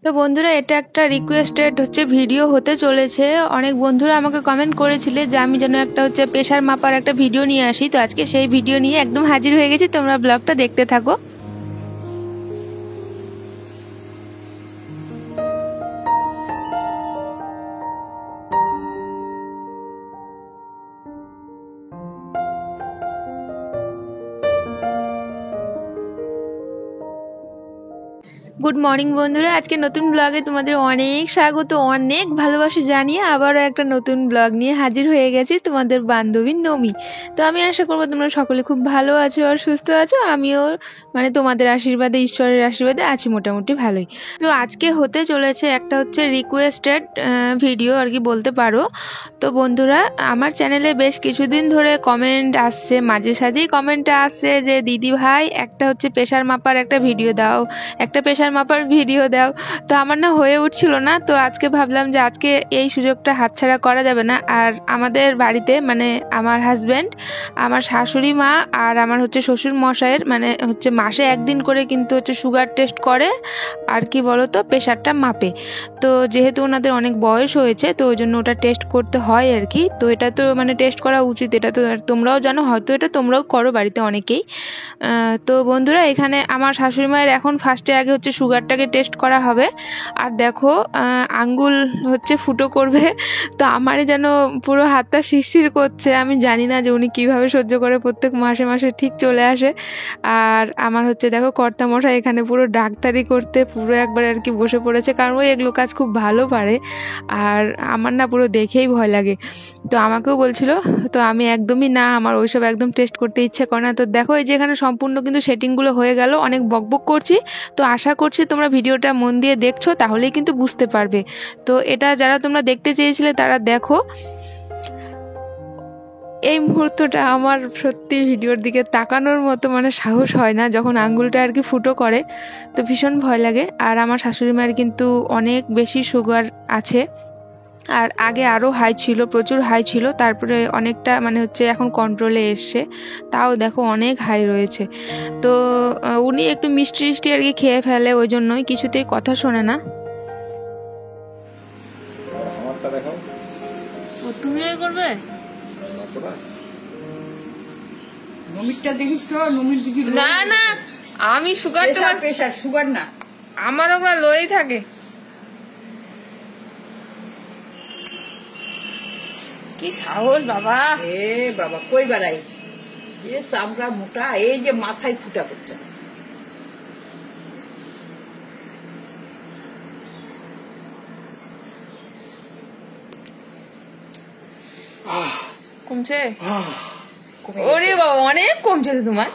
তো বন্ধুরা, এটা একটা রিকোয়েস্টেড ভিডিও হতে চলেছে। অনেক বন্ধুরা আমাকে কমেন্ট করেছিলে যে আমি যেন একটা প্রেশার মাপার একটা ভিডিও নিয়ে আসি। তো আজকে সেই ভিডিও নিয়ে একদম হাজির হয়ে গেছি, তোমরা ব্লগটা দেখতে থাকো। গুড মর্নিং বন্ধুরা, আজকে নতুন ব্লগে তোমাদের অনেক স্বাগত, অনেক ভালোবাসা জানিয়ে আবারও একটা নতুন ব্লগ নিয়ে হাজির হয়ে গেছি, তোমাদের বান্ধবী নমি। তো আমি আশা করবো তোমরা সকলে খুব ভালো আছো আর সুস্থ আছো। আমিও তোমাদের আশীর্বাদে, ঈশ্বরের আশীর্বাদে আছি মোটামুটি ভালোই। তো আজকে হতে চলেছে একটা রিকোয়েস্টেড ভিডিও আর কি বলতে পারো। তো বন্ধুরা, আমার চ্যানেলে বেশ কিছুদিন ধরে কমেন্ট আসছে, মাঝে সাঝেই কমেন্টটা আসছে যে দিদি ভাই একটা প্রেশার মাপার একটা ভিডিও দাও, একটা প্রেশার মাপার ভিডিও দাও। তো আমার না হয়ে উঠছিল না। তো আজকে ভাবলাম যে আজকে এই সুযোগটা হাতছাড়া করা যাবে না। আর আমাদের বাড়িতে আমার হাজব্যান্ড, আমার শাশুড়ি মা আর আমার শ্বশুর মশাইয়ের মাসে একদিন করে কিন্তু সুগার টেস্ট করে আর কি বলতো প্রেশারটা মাপে। তো যেহেতু ওনাদের অনেক বয়স হয়েছে, তো ওই জন্য ওটা টেস্ট করতে হয় আর কি। তো এটা তো টেস্ট করা উচিত, এটা তো তোমরাও জানো, হয়তো এটা তোমরাও করো বাড়িতে অনেকেই। তো বন্ধুরা, এখানে আমার শাশুড়ি মায়ের এখন ফার্স্টে আগে সুগারটাকে টেস্ট করা হবে। আর দেখো আঙ্গুল ফুটো করবে। তো আমারই যেন পুরো হাতটা শিরশির করছে। আমি জানি না যে উনি কীভাবে সহ্য করে প্রত্যেক মাসে মাসে ঠিক চলে আসে। আর আমার দেখো কর্তামশাই এখানে পুরো ডাক্তারি করতে পুরো একবার আর কি বসে পড়েছে, কারণ ওই এগুলো কাজ খুব ভালো পারে। আর আমার না পুরো দেখেই ভয় লাগে। তো আমাকেও বলছিল, তো আমি একদমই না, আমার ওইসব একদম টেস্ট করতে ইচ্ছে করে না। তো দেখো এই যে এখানে সম্পূর্ণ কিন্তু সেটিংগুলো হয়ে গেল। অনেক বকবক করছি, তো আশা করছি তোমরা ভিডিওটা মন দিয়ে দেখছো, তাহলেই কিন্তু বুঝতে পারবে। তো এটা যারা তোমরা দেখতে চেয়েছিলে তারা দেখো। এই মুহূর্তটা আমার সত্যি ভিডিওর দিকে তাকানোর মতো সাহস হয় না, যখন আঙ্গুলটা আর কি ফুটো করে। তো ভীষণ ভয় লাগে। আর আমার শাশুড়ি মায়ের কিন্তু অনেক বেশি সুগার আছে, আর আগে আরও হাই ছিল, প্রচুর হাই ছিল, তারপরে অনেকটা এখন কন্ট্রোলে এসছে। তাও দেখো অনেক হাই রয়েছে। তো উনি একটু মিষ্টি মিষ্টি আর কি খেয়ে ফেলে, ওই জন্যই কিছুতেই কথা শোনে না। তুমি করবে না না, আমি সুগার প্রেশার সুগার না, আমার ওগুলো লোই থাকে। কি সাহস বাবা! এ বাবা কই বেড়াই, যে চামড়া মোটা, এই যে মাথায় ফুটা করছে। কমছে? ওরে বাবা, অনেক কমছে তোমার।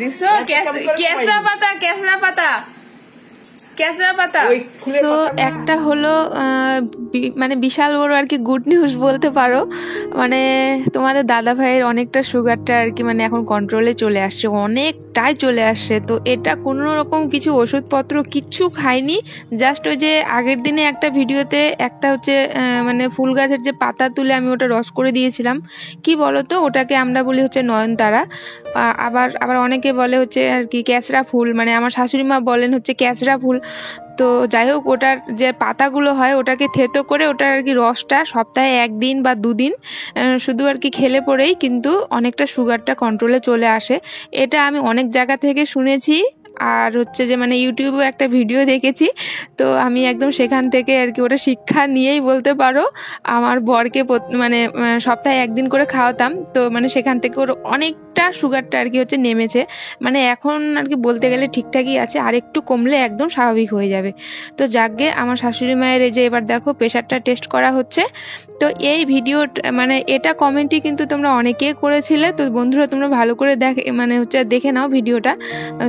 দেখছো কেসরা পাতা, কেসরা পাতা, কেসরা পাতা। তো একটা হলো বিশাল বড় আর কি গুড নিউজ বলতে পারো। তোমাদের দাদা ভাইয়ের অনেকটা সুগারটা আর কি এখন কন্ট্রোলে চলে আসছে, অনেকটাই চলে আসছে। তো এটা কোনো রকম কিছু ওষুধপত্র কিচ্ছু খাইনি, জাস্ট ওই যে আগের দিনে একটা ভিডিওতে একটা ফুল গাছের যে পাতা তুলে আমি ওটা রস করে দিয়েছিলাম। কি বলতো, ওটাকে আমরা বলি নয়নতারা, আবার আবার অনেকে বলে আর কি ক্যাচরা ফুল, আমার শাশুড়ি মা বলেন ক্যাচরা ফুল। তো যাই হোক, ওটার যে পাতাগুলো হয় ওটাকে থেতো করে ওটার আর কি রসটা সপ্তাহে 1 দিন বা 2 দিন শুধু আর কি খেলে পরেই কিন্তু অনেকটা সুগারটা কন্ট্রোলে চলে আসে। এটা আমি অনেক জায়গা থেকে শুনেছি, আর যে ইউটিউবে একটা ভিডিও দেখেছি। তো আমি একদম সেখান থেকে আর কি ওটা শিক্ষা নিয়েই বলতে পারো। আমার বরকে সপ্তাহে 1 দিন করে খাওয়াতাম। তো সেখান থেকে ওর অনেকটা সুগারটা আর কি নেমেছে। এখন আর কি বলতে গেলে ঠিকঠাকই আছে, আর একটু কমলে একদম স্বাভাবিক হয়ে যাবে। তো যাকগে, আমার শাশুড়ি মায়ের এই যে এবার দেখো প্রেশারটা টেস্ট করা হচ্ছে। তো এই ভিডিও এটা কমেন্টই কিন্তু তোমরা অনেকেই করেছিলে। তো বন্ধুরা, তোমরা ভালো করে দেখে নাও ভিডিওটা,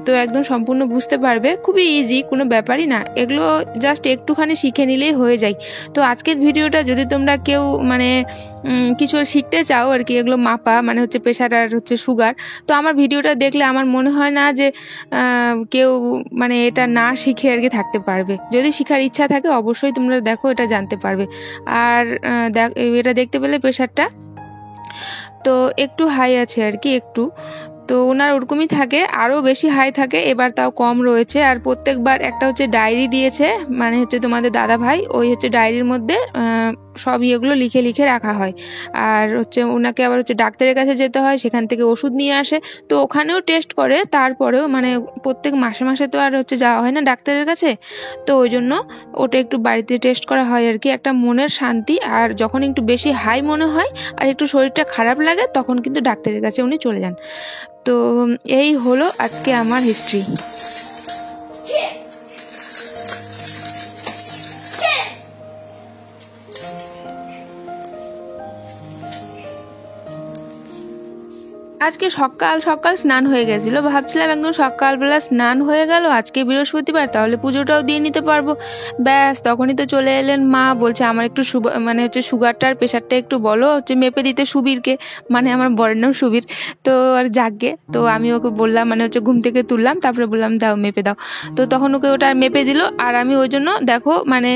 তো একদম সম্পূর্ণ বুঝতে পারবে। খুবই ইজি, কোনো ব্যাপারই না, এগুলো জাস্ট একটুখানি শিখে নিলেই হয়ে যায়। তো আজকের ভিডিওটা যদি তোমরা কেউ কিছু শিখতে চাও আর কি, এগুলো মাপা প্রেশার আর সুগার, তো আমার ভিডিওটা দেখলে আমার মনে হয় না যে কেউ এটা না শিখে আর কি থাকতে পারবে। যদি শিখার ইচ্ছা থাকে অবশ্যই তোমরা দেখো, এটা জানতে পারবে। আর এটা দেখতে পেলে প্রেশারটা তো একটু হাই আছে আর কি, একটু। তো ওনার ওরকমই থাকে, আরও বেশি হাই থাকে, এবার তাও কম রয়েছে। আর প্রত্যেকবার একটা হচ্ছে ডায়েরি দিয়েছে, মানে হচ্ছে তোমাদের দাদা ভাই ওই হচ্ছে ডায়েরির মধ্যে সব ইয়েগুলো লিখে লিখে রাখা হয়। আর হচ্ছে ওনাকে আবার হচ্ছে ডাক্তারের কাছে যেতে হয়, সেখান থেকে ওষুধ নিয়ে আসে, তো ওখানেও টেস্ট করে। তারপরেও মানে প্রত্যেক মাসে মাসে তো আর হচ্ছে যাওয়া হয় না ডাক্তারের কাছে, তো ওই জন্য ওটা একটু বাড়িতে টেস্ট করা হয় আর কি, একটা মনের শান্তি। আর যখন একটু বেশি হাই মনে হয় আর একটু শরীরটা খারাপ লাগে তখন কিন্তু ডাক্তারের কাছে উনি চলে যান। তো এই হলো আজকে আমার হিস্ট্রি। আজকে সকাল সকাল স্নান হয়ে গেছিল, ভাবছিলাম একদম সকালবেলা স্নান হয়ে গেল, আজকে বৃহস্পতিবার, তাহলে পুজোটাও দিয়ে নিতে পারবো। ব্যাস তখনই তো চলে এলেন মা, বলছে আমার একটু মানে হচ্ছে সুগারটা আর প্রেশারটা একটু বলো হচ্ছে মেপে দিতে সুবীরকে, মানে আমার বরের নাম সুবীর। তো আর যাকগে, তো আমি ওকে বললাম, মানে হচ্ছে ঘুম থেকে তুললাম, তারপরে বললাম দাও মেপে দাও। তো তখন ওকে ওটা মেপে দিল। আর আমি ওই জন্য দেখো মানে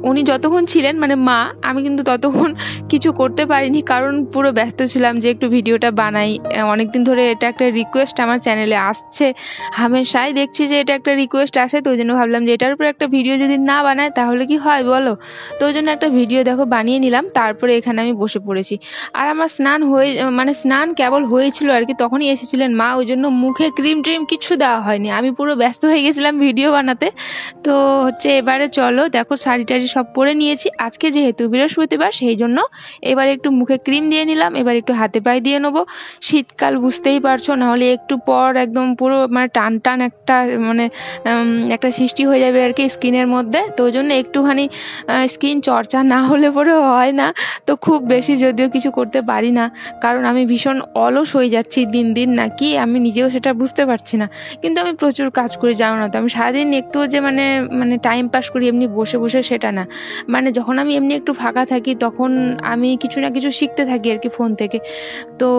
উনি যতক্ষণ ছিলেন মানে মা, আমি কিন্তু ততক্ষণ কিছু করতে পারিনি, কারণ পুরো ব্যস্ত ছিলাম যে একটু ভিডিওটা বানাই। অনেকদিন ধরে এটা একটা রিকোয়েস্ট আমার চ্যানেলে আসছে, হামেশাই দেখছি যে এটা একটা রিকোয়েস্ট আসে, তো ওই জন্য ভাবলাম যে এটার উপর একটা ভিডিও যদি না বানায় তাহলে কি হয় বলো। তো ওই জন্য একটা ভিডিও দেখো বানিয়ে নিলাম, তারপরে এখানে আমি বসে পড়েছি। আর আমার স্নান হয়ে মানে স্নান কেবল হয়েছিল আর কি, তখনই এসেছিলেন মা, ওই জন্য মুখে ক্রিম ট্রিম কিছু দেওয়া হয়নি, আমি পুরো ব্যস্ত হয়ে গেছিলাম ভিডিও বানাতে। তো হচ্ছে এবারে চলো দেখো শাড়ি টাড়ি সব পরে নিয়েছি, আজকে যেহেতু বৃহস্পতিবার সেই জন্য এবার একটু মুখে ক্রিম দিয়ে নিলাম, এবার একটু হাতে পায়ে দিয়ে নেবো। শীতকাল বুঝতেই পারছো, নাহলে একটু পর একদম পুরো মানে টান টান একটা মানে একটা সৃষ্টি হয়ে যাবে আর কি স্কিনের মধ্যে। তো ওই জন্য একটুখানি স্কিন চর্চা না হলে পরে হয় না। তো খুব বেশি যদিও কিছু করতে পারি না, কারণ আমি ভীষণ অলস হয়ে যাচ্ছি দিন দিন, নাকি আমি নিজেও সেটা বুঝতে পারছি না। কিন্তু আমি প্রচুর কাজ করি জানো না তো, আমি সারাদিন একটুও যে মানে মানে টাইম পাস করি এমনি বসে বসে সেটা না, মানে যখন আমি এমনি একটু ফাঁকা থাকি তখন আমি কিছু না কিছু শিখতে থাকি আর কি ফোন থেকে। তো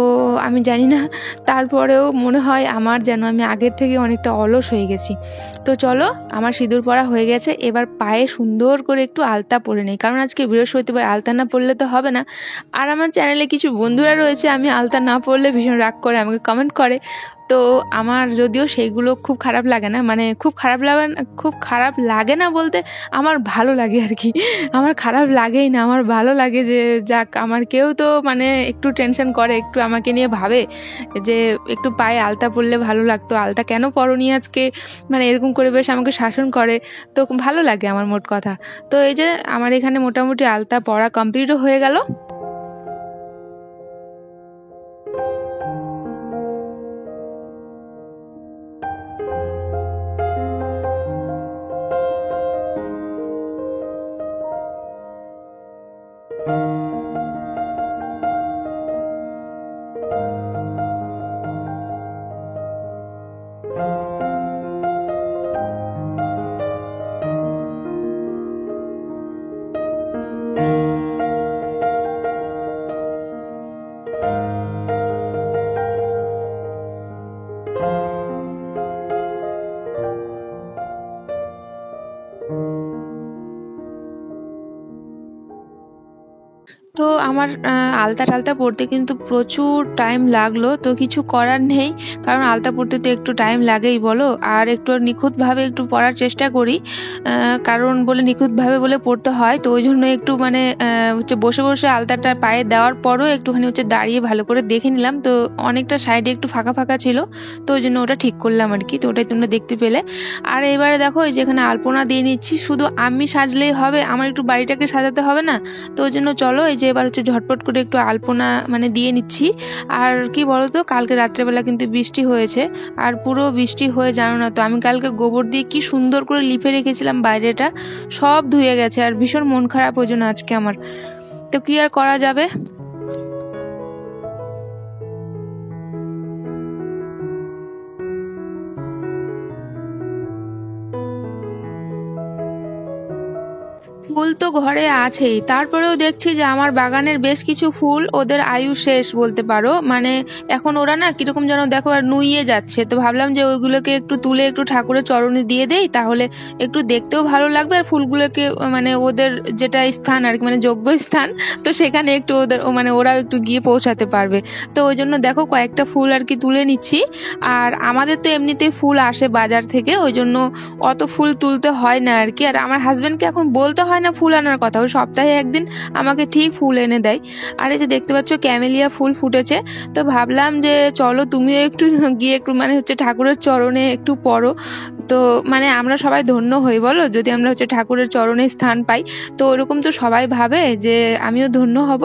আমি জানি না, তারপরেও মনে হয় আমার যেন আমি আগের থেকে অনেকটা অলস হয়ে গেছি। তো চলো আমার সিঁদুর পরা হয়ে গেছে, এবার পায়ে সুন্দর করে একটু আলতা পরে নেই, কারণ আজকে বৃহস্পতিবার, আলতা না পরলে তো হবে না। আর আমার চ্যানেলে কিছু বন্ধুরা রয়েছে আমি আলতা না পরলে ভীষণ রাগ করে, আমাকে কমেন্ট করে। তো আমার যদিও সেইগুলো খুব খারাপ লাগে না, মানে খুব খারাপ লাগে না বলতে আমার ভালো লাগে আর কি, আমার খারাপ লাগেই না, আমার ভালো লাগে যে যাক আমার কেউ তো মানে একটু টেনশন করে, একটু আমাকে নিয়ে ভাবে যে একটু পায়ে আলতা পরলে ভালো লাগতো, আলতা কেন পরনি আজকে, মানে এরকম করে বেশ আমাকে শাসন করে। তো ভালো লাগে আমার মোট কথা। তো এই যে আমার এখানে মোটামুটি আলতা পরা কমপ্লিটও হয়ে গেল। তো আমার আলতা টালতা পড়তে কিন্তু প্রচুর টাইম লাগলো, তো কিছু করার নেই, কারণ আলতা পড়তে তো একটু টাইম লাগেই বলো। আর একটু নিখুঁতভাবে একটু পড়ার চেষ্টা করি, কারণ বলে নিখুঁতভাবে বলে পড়তে হয়, তো ওই জন্য একটু মানে হচ্ছে বসে বসে আলতাটা পায়ে দেওয়ার পরও একটুখানি হচ্ছে দাঁড়িয়ে ভালো করে দেখে নিলাম, তো অনেকটা সাইডে একটু ফাঁকা ফাঁকা ছিল, তো ওই জন্য ওটা ঠিক করলাম আর কি, তো ওটাই তোমরা দেখতে পেলে। আর এবারে দেখো এই যেখানে আলপনা দিয়ে নিচ্ছি, শুধু আমি সাজলেই হবে, আমার একটু বাড়িটাকে সাজাতে হবে না, তো ওই জন্য চলো এই যে এবার হচ্ছে ঝটপট করে একটু আলপনা মানে দিয়ে নিচ্ছি। আর কি বলতো কালকে রাত্রেবেলা কিন্তু বৃষ্টি হয়েছে, আর পুরো বৃষ্টি হয়ে জানো না তো আমি কালকে গোবর দিয়ে কি সুন্দর করে লিপে রেখেছিলাম বাইরেটা, সব ধুয়ে গেছে, আর ভীষণ মন খারাপ ওই জন্য আজকে আমার। তো কি আর করা যাবে। ফুল তো ঘরে আছেই, তারপরেও দেখছি যে আমার বাগানের বেশ কিছু ফুল ওদের আয়ু শেষ বলতে পারো, মানে এখন ওরা না কিরকম যেন দেখো আর নুইয়ে যাচ্ছে। তো ভাবলাম যে ওইগুলোকে একটু তুলে একটু ঠাকুরের চরণে দিয়ে দেই, তাহলে একটু দেখতেও ভালো লাগবে আর ফুলগুলোকে মানে ওদের যেটা স্থান আর কি, মানে যোগ্য স্থান, তো সেখানে একটু ওদের মানে ওরাও একটু গিয়ে পৌঁছাতে পারবে। তো ওই জন্য দেখো কয়েকটা ফুল আর কি তুলে নিচ্ছি। আর আমাদের তো এমনিতেই ফুল আসে বাজার থেকে, ওই জন্য অত ফুল তুলতে হয় না আর কি। আর আমার হাজব্যান্ডকে এখন বলতে হয় না ফুল আনার কথা, ওই সপ্তাহে একদিন আমাকে ঠিক ফুল এনে দেয়। আর এই যে দেখতে পাচ্ছ ক্যামেলিয়া ফুল ফুটেছে, তো ভাবলাম যে চলো তুমিও একটু গিয়ে একটু মানে হচ্ছে ঠাকুরের চরণে একটু পড়ো। তো মানে আমরা সবাই ধন্য হই বলো যদি আমরা হচ্ছে ঠাকুরের চরণে স্থান পাই, তো ওরকম তো সবাই ভাবে যে আমিও ধন্য হব।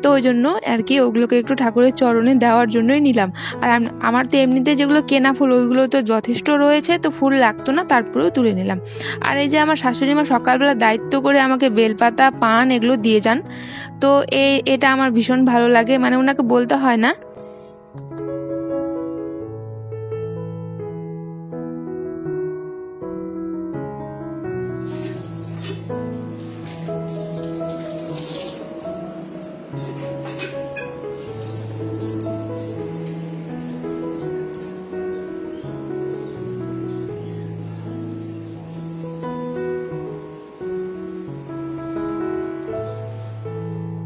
তো ওই জন্য আর কি ওগুলোকে একটু ঠাকুরের চরণে দেওয়ার জন্যই নিলাম। আর আমার তো এমনিতে যেগুলো কেনা ফুল ওইগুলো তো যথেষ্ট রয়েছে, তো ফুল লাগতো না, তারপরেও তুলে নিলাম। আর এই যে আমার শাশুড়ি মা সকালবেলা দায়িত্ব করে আমাকে বেলপাতা পান এগুলো দিয়ে যান, তো এটা আমার ভীষণ ভালো লাগে, মানে ওনাকে বলতে হয় না।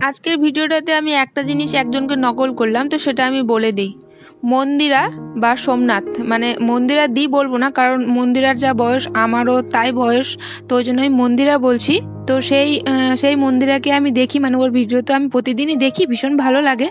আজকের ভিডিওটাতে আমি একটা জিনিস একজনকে নকল করলাম, তো সেটা আমি বলে দিই। মন্দিরা বা সোমনাথ, মানে মন্দিরা দি বলবো না, কারণ মন্দিরার যা বয়স আমারও তাই বয়স, তো ওই জন্য আমি মন্দিরা বলছি। তো সেই মন্দিরাকে আমি দেখি, মানে ওর ভিডিও তো আমি প্রতিদিনই দেখি, ভীষণ ভালো লাগে।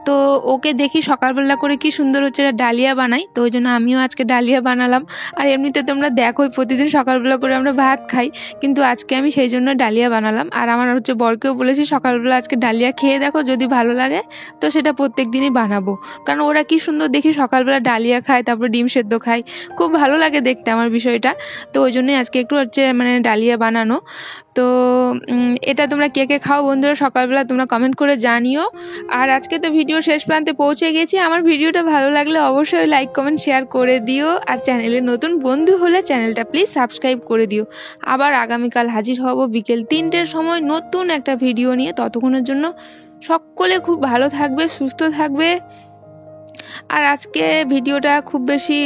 তো ওকে দেখি সকালবেলা করে কি সুন্দর হচ্ছে ডালিয়া বানাই, তো ওই জন্য আমিও আজকে ডালিয়া বানালাম। আর এমনিতে তোমরা দেখোই প্রতিদিন সকালবেলা করে আমরা ভাত খাই, কিন্তু আজকে আমি সেই জন্য ডালিয়া বানালাম। আর আমার হচ্ছে বরকেও বলেছি সকালবেলা আজকে ডালিয়া খেয়ে দেখো, যদি ভালো লাগে তো সেটা প্রত্যেক দিনই বানাবো, কারণ ওরা কি সুন্দর দেখি সকালবেলা ডালিয়া খায়, তারপর ডিম সেদ্ধ খায়, খুব ভালো লাগে দেখতে আমার বিষয়টা। তো ওই জন্যই আজকে একটু হচ্ছে মানে ডালিয়া বানানো। তো এটা তোমরা কে কে খাও বন্ধুরা সকালবেলা তোমরা কমেন্ট করে জানিও। আর আজকে তো ভিডিও শেষ প্রান্তে পৌঁছে গেছি, আমার ভিডিওটা ভালো লাগলে অবশ্যই লাইক কমেন্ট শেয়ার করে দিও। আর চ্যানেলে নতুন বন্ধু হলে চ্যানেলটা প্লিজ সাবস্ক্রাইব করে দিও। আবার আগামীকাল হাজির হব বিকেল 3টের সময় নতুন একটা ভিডিও নিয়ে। ততক্ষণের জন্য সকলে খুব ভালো থাকবে, সুস্থ থাকবে। আর আজকে ভিডিওটা খুব বেশি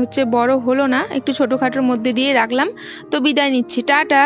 হচ্ছে বড় হলো না, একটু ছোটোখাটোর মধ্যে দিয়ে রাখলাম। তো বিদায় নিচ্ছি, টাটা।